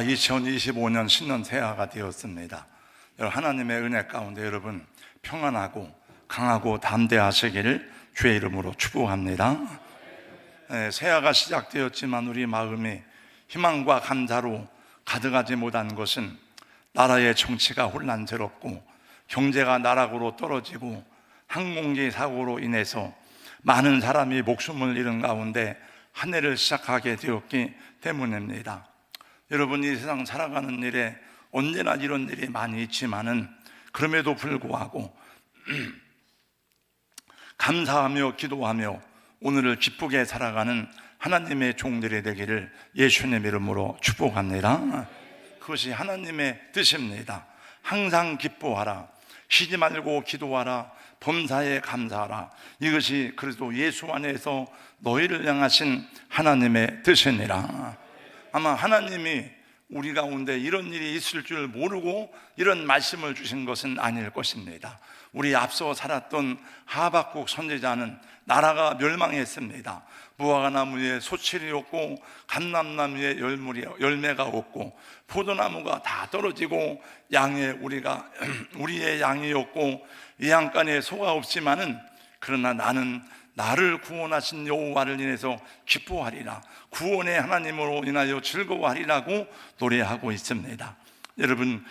2025년 신년 새해가 되었습니다. 하나님의 은혜 가운데 여러분 평안하고 강하고 담대하시기를 주의 이름으로 축복합니다. 새해가 시작되었지만 우리 마음이 희망과 감사로 가득하지 못한 것은 나라의 정치가 혼란스럽고 경제가 나락으로 떨어지고 항공기 사고로 인해서 많은 사람이 목숨을 잃은 가운데 한 해를 시작하게 되었기 때문입니다. 여러분, 이 세상 살아가는 일에 언제나 이런 일이 많이 있지만은 그럼에도 불구하고 감사하며 기도하며 오늘을 기쁘게 살아가는 하나님의 종들이 되기를 예수님 이름으로 축복합니다. 그것이 하나님의 뜻입니다. 항상 기뻐하라, 쉬지 말고 기도하라, 범사에 감사하라. 이것이 그리스도 예수 안에서 너희를 향하신 하나님의 뜻이니라. 아마 하나님이 우리 가운데 이런 일이 있을 줄 모르고 이런 말씀을 주신 것은 아닐 것입니다. 우리 앞서 살았던 하박국 선지자는 나라가 멸망했습니다. 무화과나무에 소출이 없고 감람나무에 열매가 없고 포도나무가 다 떨어지고 우리의 양이 없고 이양간에 소가 없지만은 그러나 나는 나를 구원하신 여호와를 인해서 기뻐하리라, 구원의 하나님으로 인하여 즐거워하리라고 노래하고 있습니다. 여러분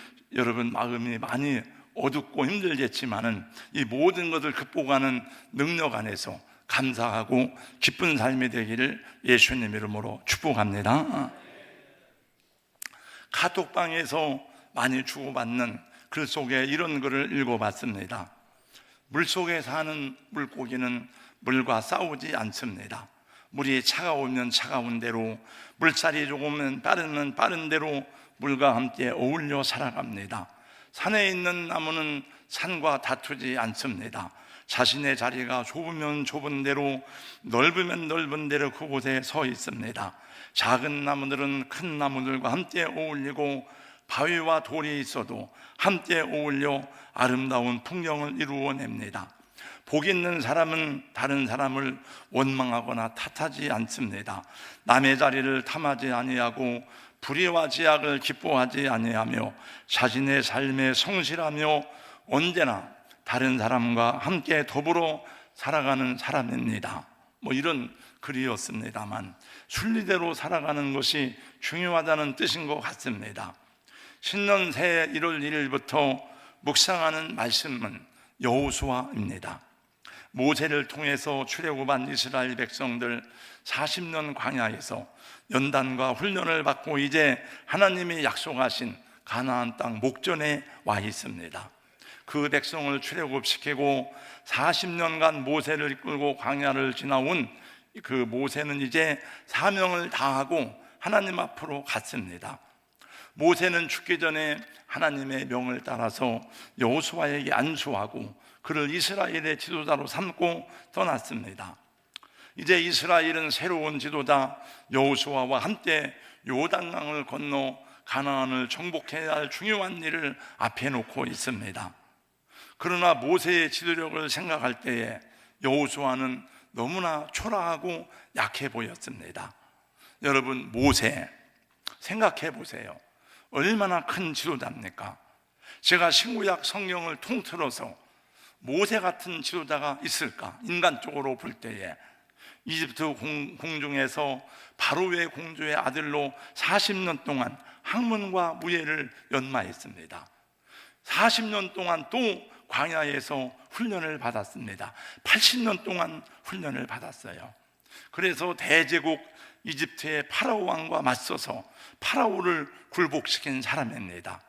마음이 많이 어둡고 힘들겠지만은 이 모든 것을 극복하는 능력 안에서 감사하고 기쁜 삶이 되기를 예수님 이름으로 축복합니다. 카톡방에서 많이 주고받는 글 속에 이런 글을 읽어봤습니다. 물속에 사는 물고기는 물과 싸우지 않습니다. 물이 차가우면 차가운 대로, 물살이 조금은 빠른 대로 물과 함께 어울려 살아갑니다. 산에 있는 나무는 산과 다투지 않습니다. 자신의 자리가 좁으면 좁은 대로, 넓으면 넓은 대로 그곳에 서 있습니다. 작은 나무들은 큰 나무들과 함께 어울리고 바위와 돌이 있어도 함께 어울려 아름다운 풍경을 이루어냅니다. 복 있는 사람은 다른 사람을 원망하거나 탓하지 않습니다. 남의 자리를 탐하지 아니하고 불의와 지악을 기뻐하지 아니하며 자신의 삶에 성실하며 언제나 다른 사람과 함께 더불어 살아가는 사람입니다. 이런 글이었습니다만 순리대로 살아가는 것이 중요하다는 뜻인 것 같습니다. 신년 새해 1월 1일부터 묵상하는 말씀은 여호수아입니다. 모세를 통해서 출애굽한 이스라엘 백성들 40년 광야에서 연단과 훈련을 받고 이제 하나님이 약속하신 가나안 땅 목전에 와 있습니다. 그 백성을 출애굽시키고 40년간 모세를 이끌고 광야를 지나온 그 모세는 이제 사명을 다하고 하나님 앞으로 갔습니다. 모세는 죽기 전에 하나님의 명을 따라서 여호수아에게 안수하고 그를 이스라엘의 지도자로 삼고 떠났습니다. 이제 이스라엘은 새로운 지도자 여호수아와 함께 요단강을 건너 가나안을 정복해야 할 중요한 일을 앞에 놓고 있습니다. 그러나 모세의 지도력을 생각할 때에 여호수아는 너무나 초라하고 약해 보였습니다. 여러분, 모세 생각해 보세요. 얼마나 큰 지도자입니까? 제가 신구약 성경을 통틀어서 모세 같은 지도자가 있을까? 인간적으로 볼 때에 이집트 궁중에서 바로의 공주의 아들로 40년 동안 학문과 무예를 연마했습니다. 40년 동안 또 광야에서 훈련을 받았습니다. 80년 동안 훈련을 받았어요. 그래서 대제국 이집트의 파라오 왕과 맞서서 파라오를 굴복시킨 사람입니다.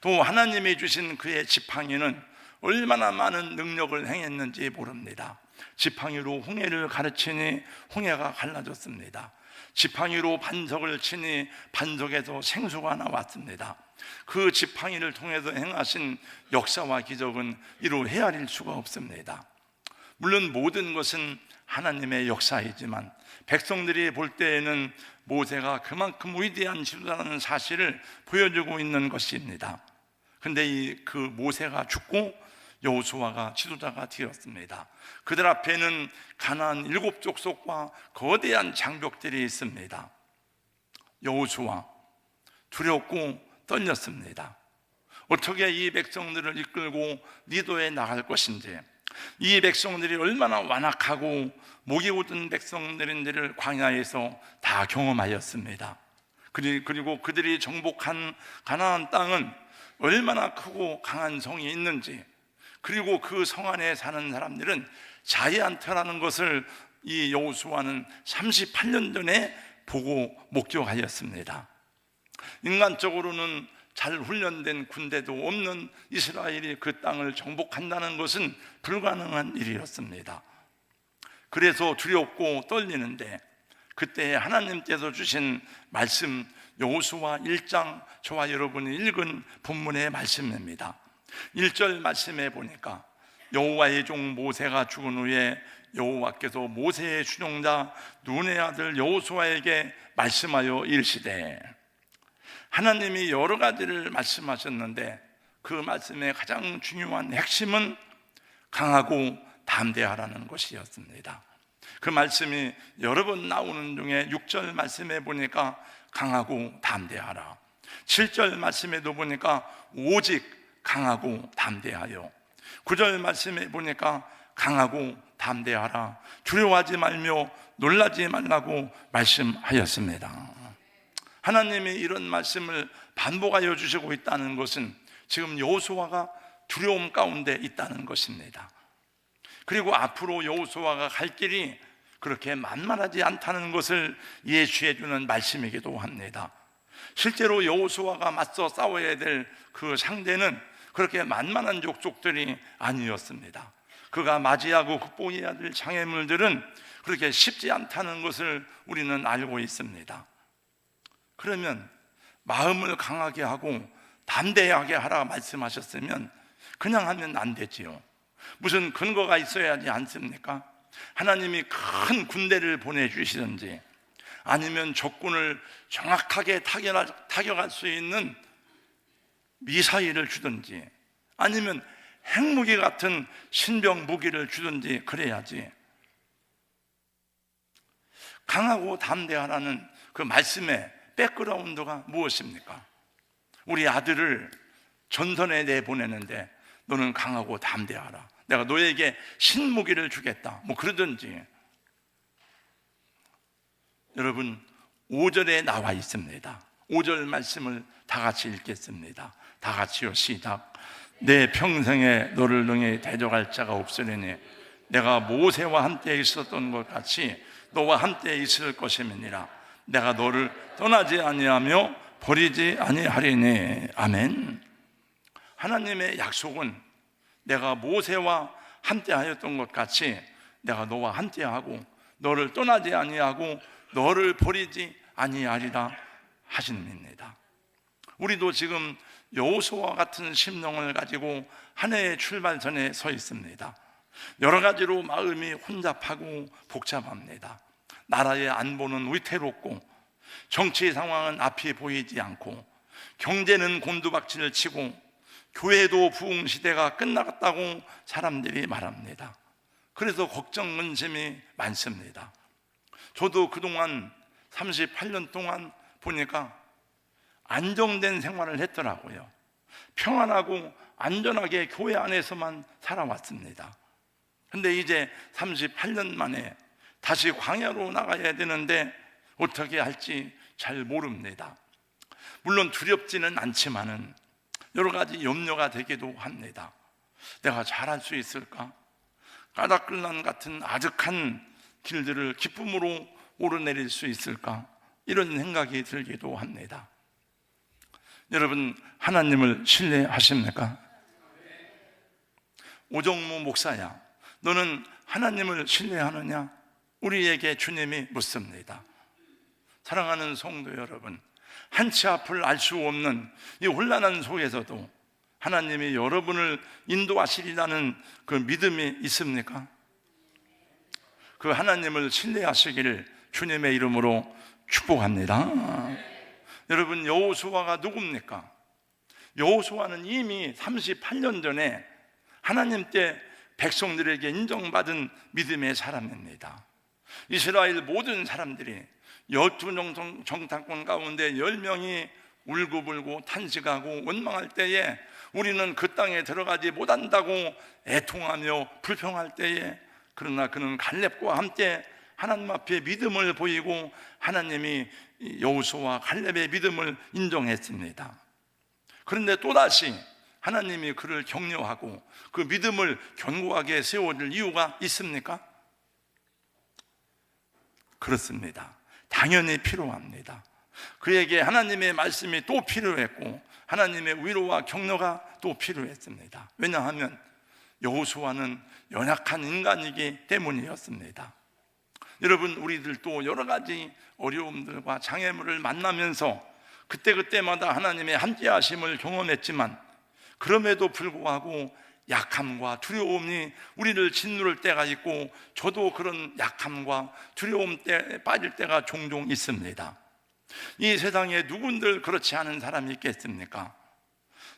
또 하나님이 주신 그의 지팡이는 얼마나 많은 능력을 행했는지 모릅니다. 지팡이로 홍해를 가르치니 홍해가 갈라졌습니다. 지팡이로 반석을 치니 반석에서 생수가 나왔습니다. 그 지팡이를 통해서 행하신 역사와 기적은 이루 헤아릴 수가 없습니다. 물론 모든 것은 하나님의 역사이지만 백성들이 볼 때에는 모세가 그만큼 위대한 지도자라는 사실을 보여주고 있는 것입니다. 그런데 그 모세가 죽고 여호수아가 지도자가 되었습니다. 그들 앞에는 가나안 7족속과 거대한 장벽들이 있습니다. 여호수아 두렵고 떨렸습니다. 어떻게 이 백성들을 이끌고 리도에 나갈 것인지, 이 백성들이 얼마나 완악하고 목이 곧은 백성들인지를 광야에서 다 경험하였습니다. 그리고 그들이 정복한 가나안 땅은 얼마나 크고 강한 성이 있는지, 그리고 그 성 안에 사는 사람들은 자이안트라는 것을 이 여호수아는 38년 전에 보고 목격하였습니다. 인간적으로는 잘 훈련된 군대도 없는 이스라엘이 그 땅을 정복한다는 것은 불가능한 일이었습니다. 그래서 두렵고 떨리는데, 그때 하나님께서 주신 말씀, 여호수아 1장, 저와 여러분이 읽은 본문의 말씀입니다. 1절 말씀에 보니까 여호와의 종 모세가 죽은 후에 여호와께서 모세의 추종자 눈의 아들 여호수아에게 말씀하여 이르시되, 하나님이 여러 가지를 말씀하셨는데 그 말씀의 가장 중요한 핵심은 강하고 담대하라는 것이었습니다. 그 말씀이 여러 번 나오는 중에 6절 말씀에 보니까 강하고 담대하라, 7절 말씀에도 보니까 오직 강하고 담대하여, 9절 말씀에 보니까 강하고 담대하라, 두려워하지 말며 놀라지 말라고 말씀하였습니다. 하나님이 이런 말씀을 반복하여 주시고 있다는 것은 지금 여호수아가 두려움 가운데 있다는 것입니다. 그리고 앞으로 여호수아가 갈 길이 그렇게 만만하지 않다는 것을 예시해 주는 말씀이기도 합니다. 실제로 여호수아가 맞서 싸워야 될 그 상대는 그렇게 만만한 족속들이 아니었습니다. 그가 맞이하고 극복해야 될 장애물들은 그렇게 쉽지 않다는 것을 우리는 알고 있습니다. 그러면 마음을 강하게 하고 담대하게 하라 말씀하셨으면 그냥 하면 안 되지요. 무슨 근거가 있어야 하지 않습니까? 하나님이 큰 군대를 보내주시든지, 아니면 적군을 정확하게 타격할 수 있는 미사일을 주든지, 아니면 핵무기 같은 신병 무기를 주든지 그래야지. 강하고 담대하라는 그 말씀의 백그라운드가 무엇입니까? 우리 아들을 전선에 내보내는데 너는 강하고 담대하라, 내가 너에게 신무기를 주겠다, 뭐 그러든지. 여러분, 5절에 나와 있습니다. 5절 말씀을 다 같이 읽겠습니다. 다 같이요, 시작. 내 평생에 너를 능히 대적할 자가 없으리니 내가 모세와 함께 있었던 것 같이 너와 함께 있을 것임이니라. 내가 너를 떠나지 아니하며 버리지 아니하리니. 아멘. 하나님의 약속은 내가 모세와 함께 하였던 것 같이 내가 너와 함께 하고 너를 떠나지 아니하고 너를 버리지 아니하리라 하십니다. 우리도 지금 여호수아와 같은 심령을 가지고 한 해의 출발선에 서 있습니다. 여러 가지로 마음이 혼잡하고 복잡합니다. 나라의 안보는 위태롭고, 정치 상황은 앞이 보이지 않고, 경제는 곤두박질을 치고, 교회도 부흥 시대가 끝나갔다고 사람들이 말합니다. 그래서 걱정, 근심이 많습니다. 저도 그동안 38년 동안 보니까 안정된 생활을 했더라고요. 평안하고 안전하게 교회 안에서만 살아왔습니다. 근데 이제 38년 만에 다시 광야로 나가야 되는데 어떻게 할지 잘 모릅니다. 물론 두렵지는 않지만은 여러 가지 염려가 되기도 합니다. 내가 잘할 수 있을까? 까닭글란 같은 아득한 길들을 기쁨으로 오르내릴 수 있을까? 이런 생각이 들기도 합니다. 여러분, 하나님을 신뢰하십니까? 오정무 목사야, 너는 하나님을 신뢰하느냐? 우리에게 주님이 묻습니다. 사랑하는 성도 여러분, 한치 앞을 알 수 없는 이 혼란한 속에서도 하나님이 여러분을 인도하시리라는 그 믿음이 있습니까? 그 하나님을 신뢰하시기를 주님의 이름으로 축복합니다. 여러분, 여호수아가 누굽니까? 여호수아는 이미 38년 전에 하나님 때 백성들에게 인정받은 믿음의 사람입니다. 이스라엘 모든 사람들이 12 정탐꾼 가운데 10명이 울고불고 탄식하고 원망할 때에, 우리는 그 땅에 들어가지 못한다고 애통하며 불평할 때에, 그러나 그는 갈렙과 함께 하나님 앞에 믿음을 보이고 하나님이 여호수아와 갈렙의 믿음을 인정했습니다. 그런데 또다시 하나님이 그를 격려하고 그 믿음을 견고하게 세워줄 이유가 있습니까? 그렇습니다. 당연히 필요합니다. 그에게 하나님의 말씀이 또 필요했고 하나님의 위로와 격려가 또 필요했습니다. 왜냐하면 여호수아는 연약한 인간이기 때문이었습니다. 여러분, 우리들도 여러 가지 어려움들과 장애물을 만나면서 그때그때마다 하나님의 함께하심을 경험했지만, 그럼에도 불구하고 약함과 두려움이 우리를 짓누를 때가 있고, 저도 그런 약함과 두려움 때에 빠질 때가 종종 있습니다. 이 세상에 누군들 그렇지 않은 사람이 있겠습니까?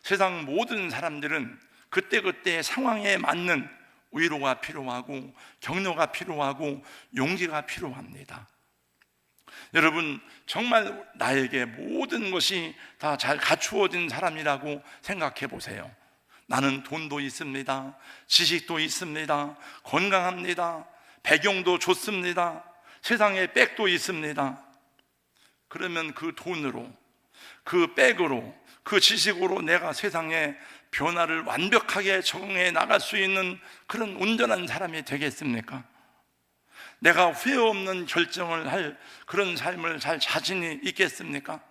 세상 모든 사람들은 그때그때 상황에 맞는 위로가 필요하고 격려가 필요하고 용기가 필요합니다. 여러분, 정말 나에게 모든 것이 다 잘 갖추어진 사람이라고 생각해 보세요. 나는 돈도 있습니다, 지식도 있습니다, 건강합니다, 배경도 좋습니다, 세상에 백도 있습니다. 그러면 그 돈으로, 그 백으로, 그 지식으로 내가 세상에 변화를 완벽하게 적응해 나갈 수 있는 그런 온전한 사람이 되겠습니까? 내가 후회 없는 결정을 할 그런 삶을 살 자신이 있겠습니까?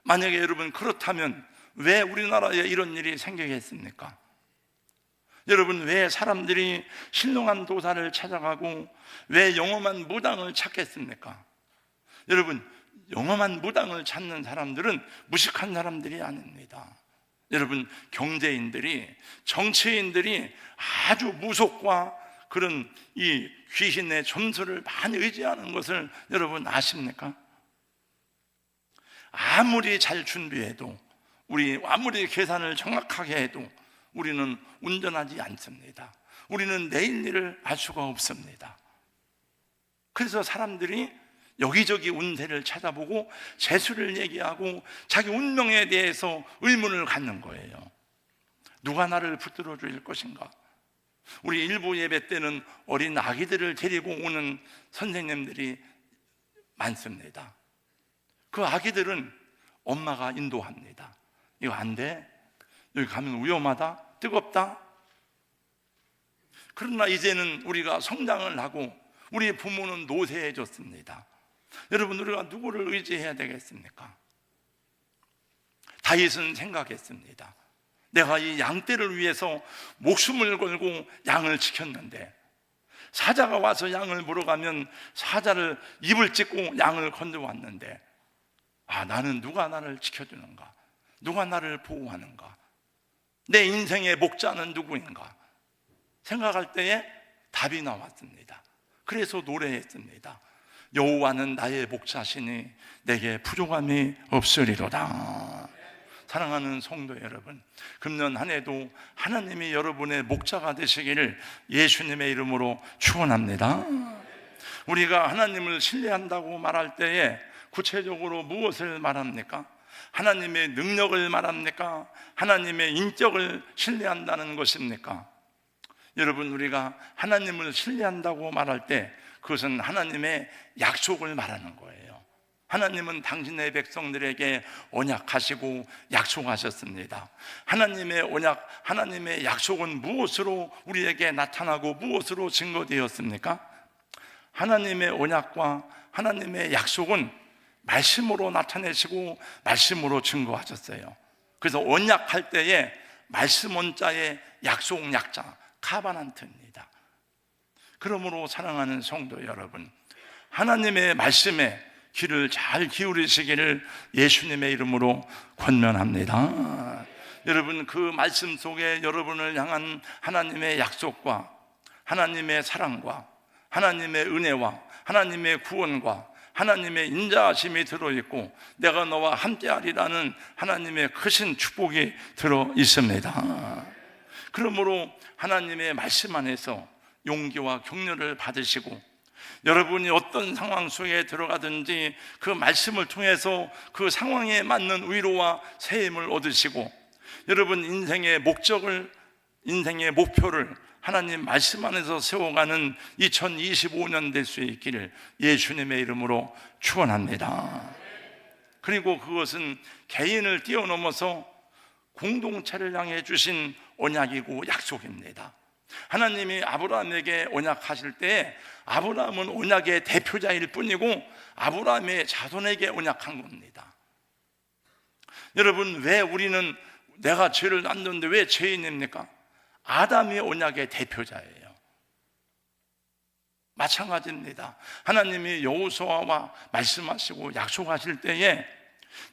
만약에 여러분 그렇다면 왜 우리나라에 이런 일이 생기겠습니까? 여러분, 왜 사람들이 신령한 도사를 찾아가고 왜 영험한 무당을 찾겠습니까? 여러분, 영험한 무당을 찾는 사람들은 무식한 사람들이 아닙니다. 여러분, 경제인들이, 정치인들이 아주 무속과 그런 이 귀신의 점수를 많이 의지하는 것을 여러분 아십니까? 아무리 잘 준비해도, 우리 아무리 계산을 정확하게 해도 우리는 온전하지 않습니다. 우리는 내일 일을 알 수가 없습니다. 그래서 사람들이 여기저기 운세를 찾아보고 재수를 얘기하고 자기 운명에 대해서 의문을 갖는 거예요. 누가 나를 붙들어 줄 것인가? 우리 일부 예배 때는 어린 아기들을 데리고 오는 선생님들이 많습니다. 그 아기들은 엄마가 인도합니다. 이거 안 돼, 여기 가면 위험하다, 뜨겁다. 그러나 이제는 우리가 성장을 하고 우리 부모는 노쇠해졌습니다. 여러분, 우리가 누구를 의지해야 되겠습니까? 다윗은 생각했습니다. 내가 이 양떼를 위해서 목숨을 걸고 양을 지켰는데, 사자가 와서 양을 물어가면 사자를 입을 찢고 양을 건져왔는데, 나는 누가 나를 지켜주는가? 누가 나를 보호하는가? 내 인생의 목자는 누구인가? 생각할 때에 답이 나왔습니다. 그래서 노래했습니다. 여호와는 나의 목자시니 내게 부족함이 없으리로다. 사랑하는 성도 여러분, 금년 한 해도 하나님이 여러분의 목자가 되시기를 예수님의 이름으로 축원합니다. 우리가 하나님을 신뢰한다고 말할 때에 구체적으로 무엇을 말합니까? 하나님의 능력을 말합니까? 하나님의 인격을 신뢰한다는 것입니까? 여러분, 우리가 하나님을 신뢰한다고 말할 때 그것은 하나님의 약속을 말하는 거예요. 하나님은 당신의 백성들에게 언약하시고 약속하셨습니다. 하나님의 언약, 하나님의 약속은 무엇으로 우리에게 나타나고 무엇으로 증거되었습니까? 하나님의 언약과 하나님의 약속은 말씀으로 나타내시고 말씀으로 증거하셨어요. 그래서 언약할 때에 말씀 원자의 약속 약자 카바난트입니다. 그러므로 사랑하는 성도 여러분, 하나님의 말씀에 귀를 잘 기울이시기를 예수님의 이름으로 권면합니다. 여러분, 그 말씀 속에 여러분을 향한 하나님의 약속과 하나님의 사랑과 하나님의 은혜와 하나님의 구원과 하나님의 인자하심이 들어있고 내가 너와 함께하리라는 하나님의 크신 축복이 들어있습니다. 그러므로 하나님의 말씀 안에서 용기와 격려를 받으시고 여러분이 어떤 상황 속에 들어가든지 그 말씀을 통해서 그 상황에 맞는 위로와 세임을 얻으시고, 여러분 인생의 목적을, 인생의 목표를 하나님 말씀 안에서 세워가는 2025년 될 수 있기를 예수님의 이름으로 축원합니다. 그리고 그것은 개인을 뛰어넘어서 공동체를 향해 주신 언약이고 약속입니다. 하나님이 아브라함에게 언약하실 때 아브라함은 언약의 대표자일 뿐이고 아브라함의 자손에게 언약한 겁니다. 여러분, 왜 우리는 내가 죄를 안 졌는데 왜 죄인입니까? 아담이 언약의 대표자예요. 마찬가지입니다. 하나님이 여호수아와 말씀하시고 약속하실 때에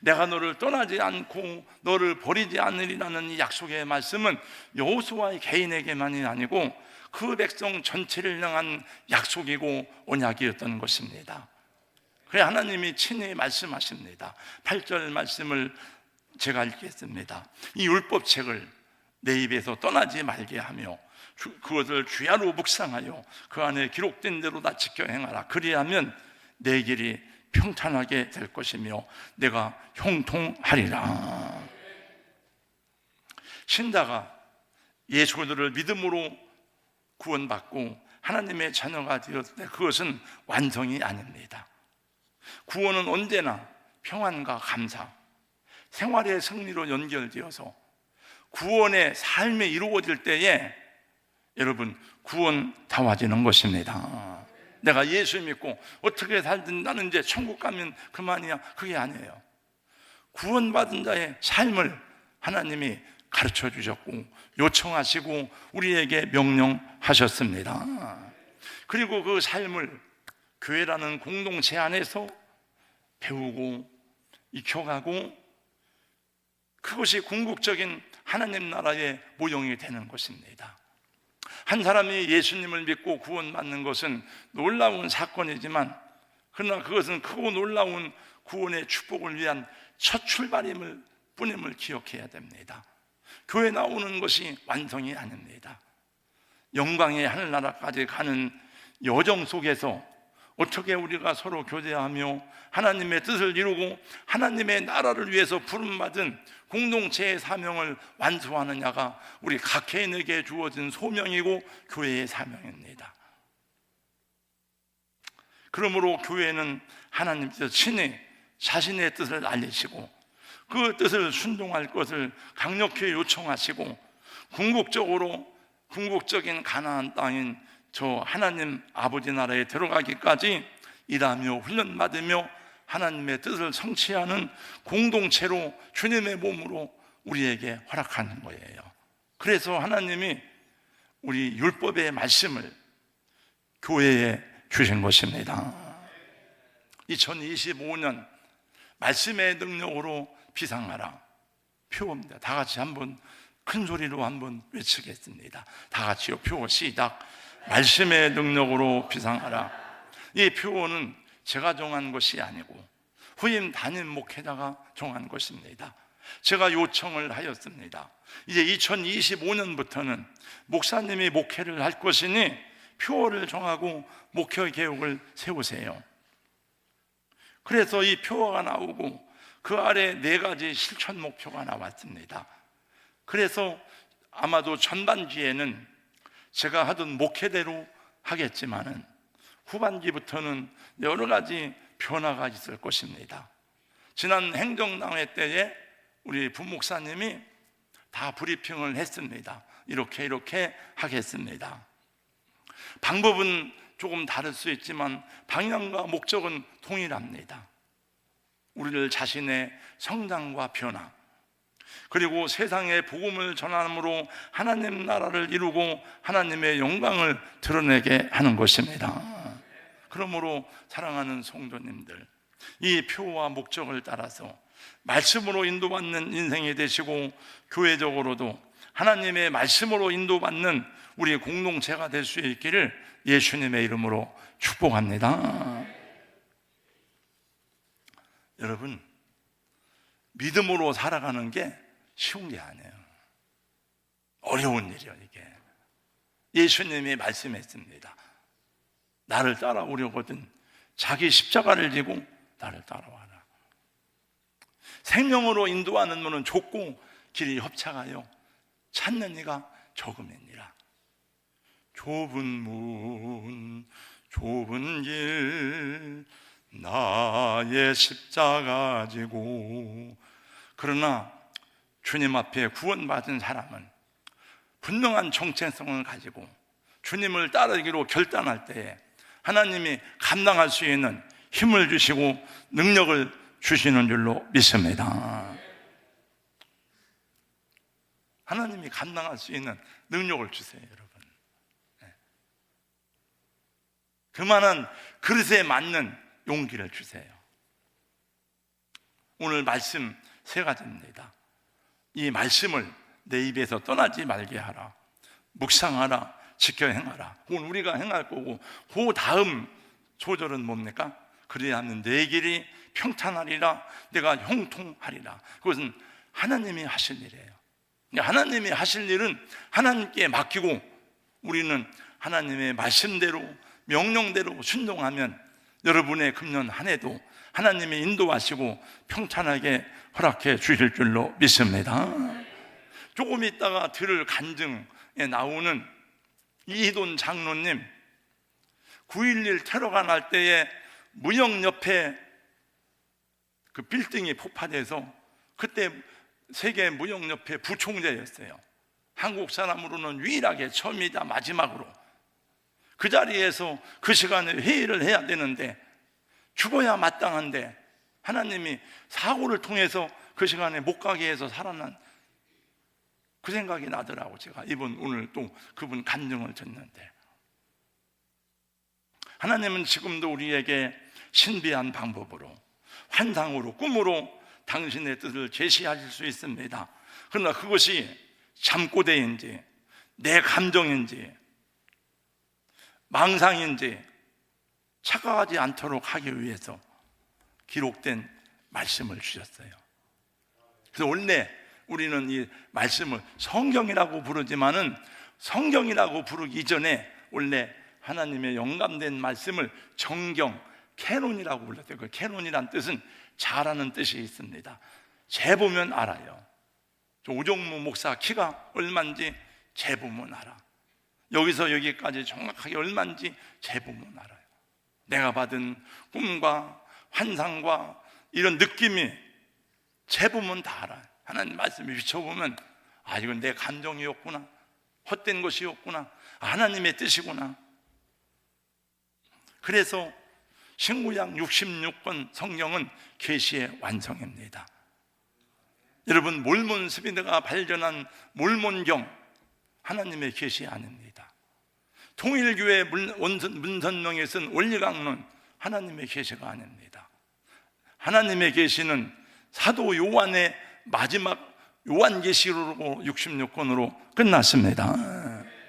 내가 너를 떠나지 않고 너를 버리지 않으리라는 이 약속의 말씀은 여호수아의 개인에게만이 아니고 그 백성 전체를 향한 약속이고 언약이었던 것입니다. 그래 하나님이 친히 말씀하십니다. 8절 말씀을 제가 읽겠습니다. 이 율법책을 내 입에서 떠나지 말게 하며 그것을 주야로 묵상하여 그 안에 기록된 대로 다 지켜 행하라. 그리하면 내 길이 평탄하게 될 것이며 내가 형통하리라. 신자가 예수를 믿음으로 구원받고 하나님의 자녀가 되었을 때 그것은 완성이 아닙니다. 구원은 언제나 평안과 감사, 생활의 승리로 연결되어서 구원의 삶이 이루어질 때에 여러분 구원다워지는 것입니다. 내가 예수 믿고 어떻게 살든 나는 이제 천국 가면 그만이야, 그게 아니에요. 구원받은 자의 삶을 하나님이 가르쳐 주셨고 요청하시고 우리에게 명령하셨습니다. 그리고 그 삶을 교회라는 공동체 안에서 배우고 익혀가고 그것이 궁극적인 하나님 나라의 모형이 되는 것입니다. 한 사람이 예수님을 믿고 구원받는 것은 놀라운 사건이지만 그러나 그것은 크고 놀라운 구원의 축복을 위한 첫 출발임을 뿐임을 기억해야 됩니다. 교회 나오는 것이 완성이 아닙니다. 영광의 하늘나라까지 가는 여정 속에서 어떻게 우리가 서로 교제하며 하나님의 뜻을 이루고 하나님의 나라를 위해서 부름받은 공동체의 사명을 완수하느냐가 우리 각 개인에게 주어진 소명이고 교회의 사명입니다. 그러므로 교회는 하나님께서 친히 자신의 뜻을 알리시고 그 뜻을 순종할 것을 강력히 요청하시고 궁극적인 가나안 땅인 저 하나님 아버지 나라에 들어가기까지 일하며 훈련받으며 하나님의 뜻을 성취하는 공동체로 주님의 몸으로 우리에게 허락하는 거예요. 그래서 하나님이 우리 율법의 말씀을 교회에 주신 것입니다. 2025년 말씀의 능력으로 비상하라 표입니다. 다 같이 한번 큰 소리로 한번 외치겠습니다. 다 같이요. 표 시작. 말씀의 능력으로 비상하라. 이 표어는 제가 정한 것이 아니고 후임 담임 목회자가 정한 것입니다. 제가 요청을 하였습니다. 이제 2025년부터는 목사님이 목회를 할 것이니 표어를 정하고 목회 계획을 세우세요. 그래서 이 표어가 나오고 그 아래 4가지 실천 목표가 나왔습니다. 그래서 아마도 전반기에는 제가 하던 목회대로 하겠지만은 후반기부터는 여러 가지 변화가 있을 것입니다. 지난 행정당회 때에 우리 부목사님이 다 브리핑을 했습니다. 이렇게 하겠습니다. 방법은 조금 다를 수 있지만 방향과 목적은 동일합니다. 우리를 자신의 성장과 변화, 그리고 세상에 복음을 전함으로 하나님 나라를 이루고 하나님의 영광을 드러내게 하는 것입니다. 그러므로 사랑하는 성도님들, 이 표와 목적을 따라서 말씀으로 인도받는 인생이 되시고 교회적으로도 하나님의 말씀으로 인도받는 우리 공동체가 될 수 있기를 예수님의 이름으로 축복합니다. 여러분, 믿음으로 살아가는 게 쉬운 게 아니에요. 어려운 일이에요. 이게 예수님이 말씀했습니다. 나를 따라오려거든 자기 십자가를 지고 나를 따라와라. 생명으로 인도하는 문은 좁고 길이 협착하여 찾는 이가 적음이니라. 좁은 문 좁은 길 나의 십자가 지고. 그러나 주님 앞에 구원받은 사람은 분명한 정체성을 가지고 주님을 따르기로 결단할 때에 하나님이 감당할 수 있는 힘을 주시고 능력을 주시는 줄로 믿습니다. 하나님이 감당할 수 있는 능력을 주세요, 여러분. 그만한 그릇에 맞는 용기를 주세요. 오늘 말씀 세 가지입니다. 이 말씀을 내 입에서 떠나지 말게 하라. 묵상하라. 지켜 행하라. 그건 우리가 행할 거고, 그 다음 소절은 뭡니까? 그래야 하면 내 길이 평탄하리라. 내가 형통하리라. 그것은 하나님이 하실 일이에요. 하나님이 하실 일은 하나님께 맡기고 우리는 하나님의 말씀대로 명령대로 순종하면 여러분의 금년 한 해도 하나님이 인도하시고 평탄하게 허락해 주실 줄로 믿습니다. 조금 있다가 들을 간증에 나오는 이희돈 장로님, 9.11 테러가 날 때에 무역 옆에 그 빌딩이 폭파돼서 그때 세계 무역 옆에 부총재였어요. 한국 사람으로는 유일하게 처음이자 마지막으로 그 자리에서 그 시간에 회의를 해야 되는데 죽어야 마땅한데 하나님이 사고를 통해서 그 시간에 못 가게 해서 살아난 그 생각이 나더라고. 제가 이번 오늘 또 그분 간증을 듣는데 하나님은 지금도 우리에게 신비한 방법으로 환상으로 꿈으로 당신의 뜻을 제시하실 수 있습니다. 그러나 그것이 잠꼬대인지 내 감정인지 망상인지 착각하지 않도록 하기 위해서 기록된 말씀을 주셨어요. 그래서 원래 우리는 이 말씀을 성경이라고 부르지만은 성경이라고 부르기 이전에 원래 하나님의 영감된 말씀을 정경, 캐논이라고 불렀어요. 그 캐논이란 뜻은 잘하는 뜻이 있습니다. 재보면 알아요. 오정무 목사 키가 얼마인지 재보면 알아. 여기서 여기까지 정확하게 얼마인지 재보면 알아요. 내가 받은 꿈과 환상과 이런 느낌이 재보면 다 알아요. 하나님 말씀을 비춰보면 아, 이건 내 감정이었구나, 헛된 것이었구나, 하나님의 뜻이구나. 그래서 신구약 66권 성경은 계시의 완성입니다. 여러분, 몰몬 스미드가 발견한 몰몬경 하나님의 계시 아닙니다. 통일교회 문선명에 쓴 원리강론 하나님의 계시가 아닙니다. 하나님의 계시는 사도 요한의 마지막 요한계시록으로 66권으로 끝났습니다.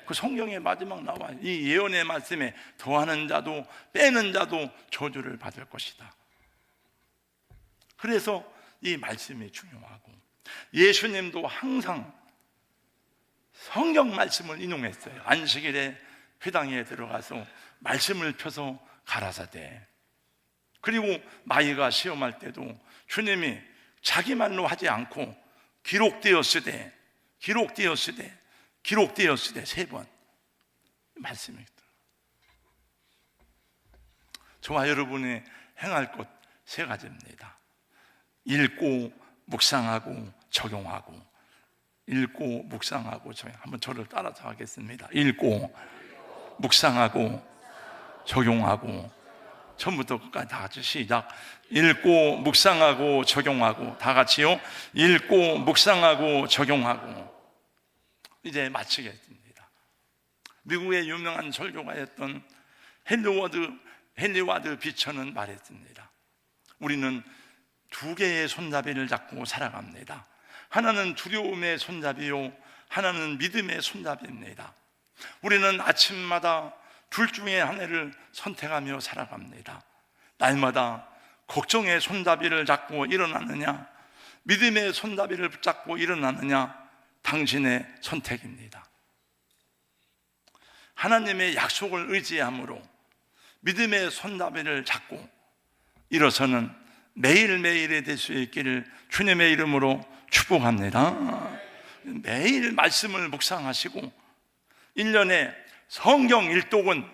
그 성경의 마지막 나와요. 이 예언의 말씀에 더하는 자도 빼는 자도 저주를 받을 것이다. 그래서 이 말씀이 중요하고 예수님도 항상 성경 말씀을 인용했어요. 안식일에 회당에 들어가서 말씀을 펴서 가라사대. 그리고 마귀가 시험할 때도 주님이 자기 말로 하지 않고 기록되었으되 세 번 말씀입니다. 저와 여러분이 행할 것 세 가지입니다. 읽고 묵상하고 적용하고. 읽고 묵상하고 적용. 한번 저를 따라서 하겠습니다. 읽고 묵상하고 적용하고. 처음부터 끝까지 다 같이 시작. 읽고 묵상하고 적용하고. 다 같이요. 읽고 묵상하고 적용하고. 이제 마치겠습니다. 미국의 유명한 설교가였던 헨리와드 비처는 말했습니다. 우리는 두 개의 손잡이를 잡고 살아갑니다. 하나는 두려움의 손잡이요, 하나는 믿음의 손잡이입니다. 우리는 아침마다 둘 중에 하나를 선택하며 살아갑니다. 날마다 걱정의 손잡이를 잡고 일어나느냐, 믿음의 손잡이를 붙잡고 일어나느냐, 당신의 선택입니다. 하나님의 약속을 의지함으로 믿음의 손잡이를 잡고 일어서는 매일매일이 될 수 있기를 주님의 이름으로 축복합니다. 매일 말씀을 묵상하시고 1년에 성경 일독은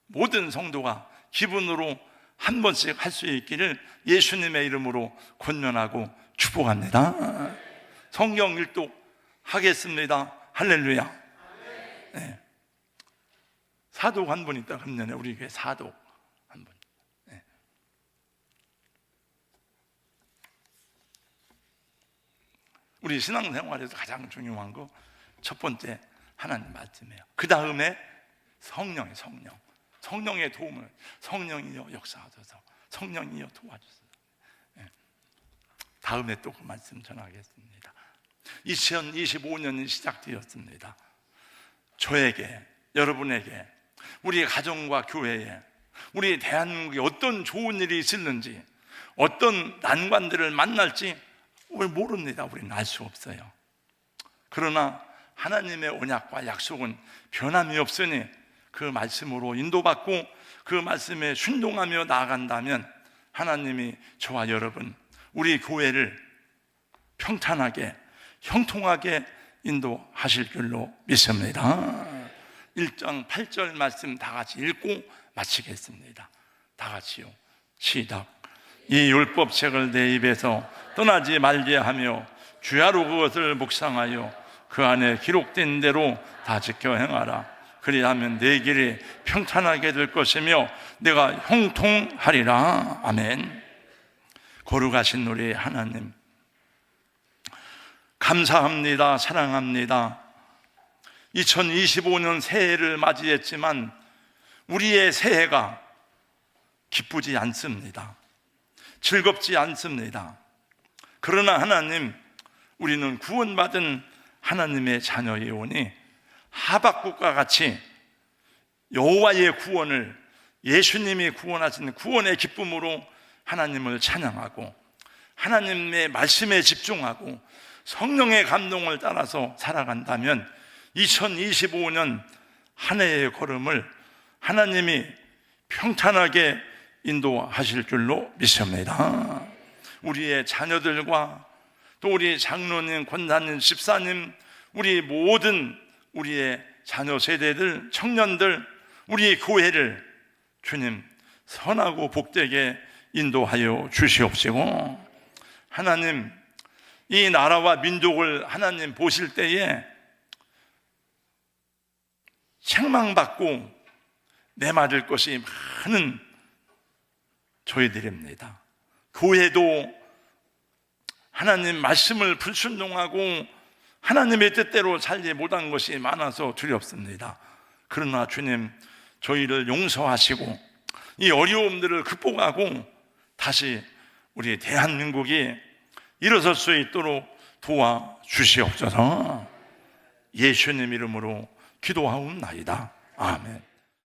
모든 성도가 기분으로 한 번씩 할 수 있기를 예수님의 이름으로 권면하고 축복합니다. 성경 일독 하겠습니다. 할렐루야. 네. 사독 한 분 있다. 금년에 우리 교회 사독 한 분. 네. 우리 신앙생활에서 가장 중요한 거 첫 번째 하나님 말씀이에요. 그 다음에 성령의 성령의 도움을, 성령이여 역사하소서, 성령이여 도와주소서. 네. 다음에 또 그 말씀 전하겠습니다. 2025년이 시작되었습니다. 저에게, 여러분에게, 우리 가정과 교회에, 우리 대한민국에 어떤 좋은 일이 있을는지, 어떤 난관들을 만날지 우리 모릅니다. 우리는 알 수 없어요. 그러나 하나님의 언약과 약속은 변함이 없으니 그 말씀으로 인도받고 그 말씀에 순종하며 나아간다면 하나님이 저와 여러분, 우리 교회를 평탄하게, 형통하게 인도하실 줄로 믿습니다. 1장 8절 말씀 다 같이 읽고 마치겠습니다. 다 같이요. 시작. 이 율법책을 내 입에서 떠나지 말게 하며 주야로 그것을 묵상하여 그 안에 기록된 대로 다 지켜 행하라. 그리하면 내 길이 평탄하게 될 것이며 내가 형통하리라. 아멘. 거룩하신 우리 하나님, 감사합니다. 사랑합니다. 2025년 새해를 맞이했지만 우리의 새해가 기쁘지 않습니다. 즐겁지 않습니다. 그러나 하나님, 우리는 구원받은 하나님의 자녀이 오니 하박국과 같이 여호와의 구원을, 예수님이 구원하신 구원의 기쁨으로 하나님을 찬양하고 하나님의 말씀에 집중하고 성령의 감동을 따라서 살아간다면 2025년 한 해의 걸음을 하나님이 평탄하게 인도하실 줄로 믿습니다. 우리의 자녀들과 또 우리 장로님, 권사님, 집사님, 우리 모든 우리의 자녀 세대들, 청년들, 우리 교회를 주님 선하고 복되게 인도하여 주시옵시고, 하나님 이 나라와 민족을 하나님 보실 때에 책망받고 내맞을 것이 많은 저희들입니다. 교회도 하나님 말씀을 불순종하고 하나님의 뜻대로 살지 못한 것이 많아서 두렵습니다. 그러나 주님, 저희를 용서하시고 이 어려움들을 극복하고 다시 우리 대한민국이 일어설 수 있도록 도와주시옵소서. 예수님 이름으로 기도하옵나이다. 아멘.